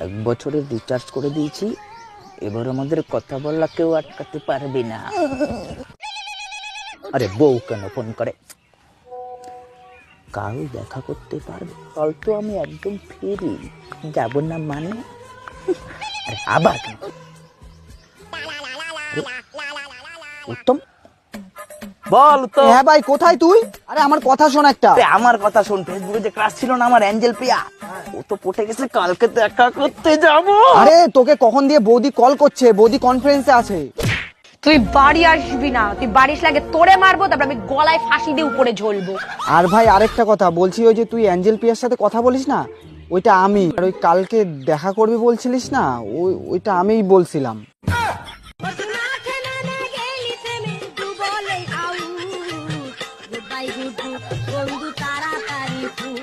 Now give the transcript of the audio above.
1 বছরের রিচার্জ করে দিয়েছি, এবার আমাদের কথা বলা কেউ আটকাতে পারবে না। আরে বউ কেন ফোন করে? কাল দেখা করতে পারবে? কাল তো আমি একদম ফ্রি, যাব না মানে? আরে আবার কেন? উত্তম বল তো। হ্যাঁ ভাই, কোথায় তুই? আরে আমার কথা শোন একটা। আমার কথা শোন, ফেসবুকে যে ক্লাস ছিল না আমার অ্যাঞ্জেল প্রিয়া, ও তো পটে গেছে, কালকে দেখা করতে যাব। আরে তোকে কখন দিয়ে বৌদি কল করছে, বৌদি কনফারেন্সে আছে। তুই বাড়ি আসবি না, তুই বাড়ি আসলে আগে তোরে মারবো, তারপর আমি গলায় ফাঁসি দিয়ে উপরে ঝুলবো। আর ভাই আরেকটা কথা বলছি, ওই যে তুই অ্যাঞ্জেল পিয়ার সাথে কথা বলিস না, ওইটা আমি। আর ওই কালকে দেখা করবি বলছিলিস না, ওইটা আমিই বলছিলাম।